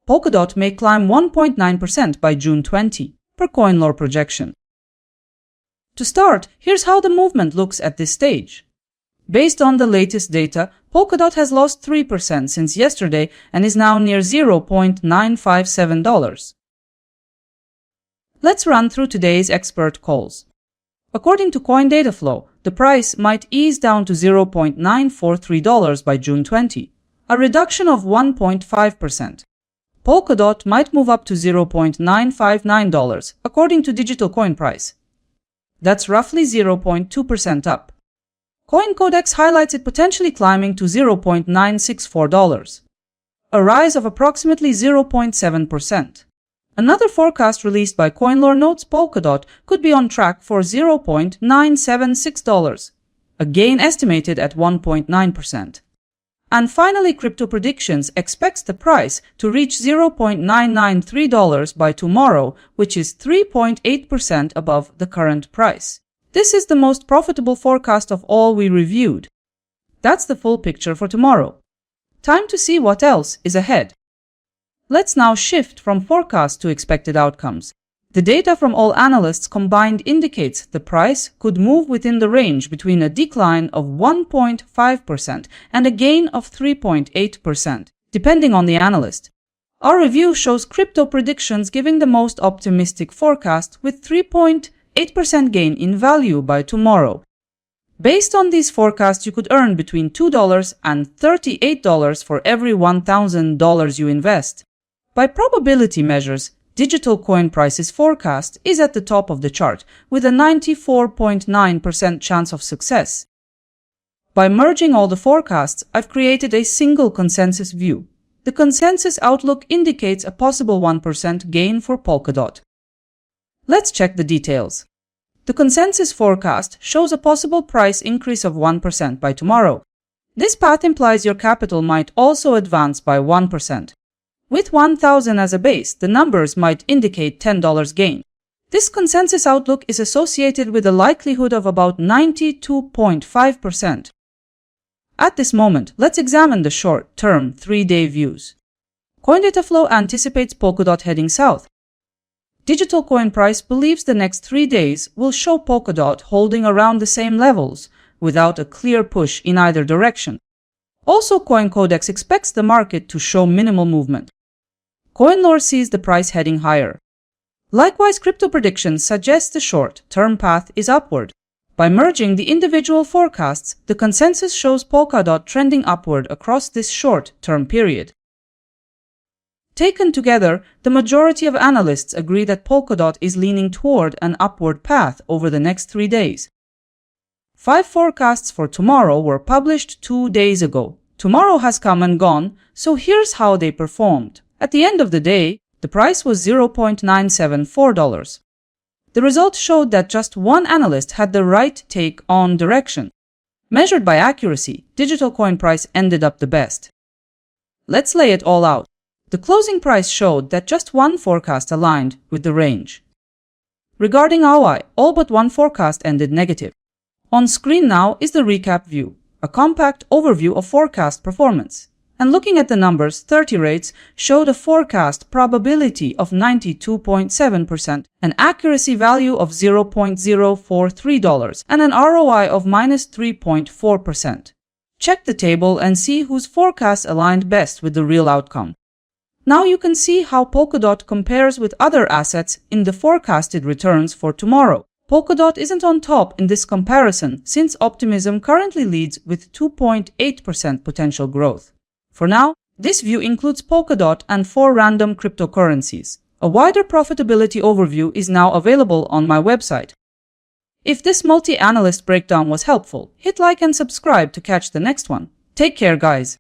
Polkadot may climb 1.9% by June 20, per CoinLore projection. To start, here's how the movement looks at this stage. Based on the latest data, Polkadot has lost 3% since yesterday and is now near $0.957. Let's run through today's expert calls. According to CoinDataFlow, the price might ease down to $0.943 by June 20, a reduction of 1.5%. Polkadot might move up to $0.959, according to digital coin price. That's roughly 0.2% up. CoinCodex highlights it potentially climbing to $0.964, a rise of approximately 0.7%. Another forecast released by CoinLore notes Polkadot could be on track for $0.976, a gain estimated at 1.9%. And finally, Crypto Predictions expects the price to reach $0.993 by tomorrow, which is 3.8% above the current price. This is the most profitable forecast of all we reviewed. That's the full picture for tomorrow. Time to see what else is ahead. Let's now shift from forecast to expected outcomes. The data from all analysts combined indicates the price could move within the range between a decline of 1.5% and a gain of 3.8%, depending on the analyst. Our review shows Crypto Predictions giving the most optimistic forecast with 3.8% gain in value by tomorrow. Based on these forecasts, you could earn between $2 and $38 for every $1,000 you invest. By probability measures, digital coin price's forecast is at the top of the chart, with a 94.9% chance of success. By merging all the forecasts, I've created a single consensus view. The consensus outlook indicates a possible 1% gain for Polkadot. Let's check the details. The consensus forecast shows a possible price increase of 1% by tomorrow. This path implies your capital might also advance by 1%. With 1,000 as a base, the numbers might indicate $10 gain. This consensus outlook is associated with a likelihood of about 92.5%. At this moment, let's examine the short-term 3-day views. CoinDataFlow anticipates Polkadot heading south. Digital coin price believes the next 3 days will show Polkadot holding around the same levels, without a clear push in either direction. Also, CoinCodex expects the market to show minimal movement. CoinLore sees the price heading higher. Likewise, Crypto Predictions suggests the short-term path is upward. By merging the individual forecasts, the consensus shows Polkadot trending upward across this short-term period. Taken together, the majority of analysts agree that Polkadot is leaning toward an upward path over the next 3 days. 5 forecasts for tomorrow were published 2 days ago. Tomorrow has come and gone, so here's how they performed. At the end of the day, the price was $0.974. The results showed that just one analyst had the right take on direction. Measured by accuracy, digital coin price ended up the best. Let's lay it all out. The closing price showed that just one forecast aligned with the range. Regarding ROI, all but one forecast ended negative. On screen now is the recap view, a compact overview of forecast performance. And looking at the numbers, 30 rates showed a forecast probability of 92.7%, an accuracy value of $0.043, and an ROI of -3.4%. Check the table and see whose forecast aligned best with the real outcome. Now you can see how Polkadot compares with other assets in the forecasted returns for tomorrow. Polkadot isn't on top in this comparison since optimism currently leads with 2.8% potential growth. For now, this view includes Polkadot and 4 random cryptocurrencies. A wider profitability overview is now available on my website. If this multi-analyst breakdown was helpful, hit like and subscribe to catch the next one. Take care, guys.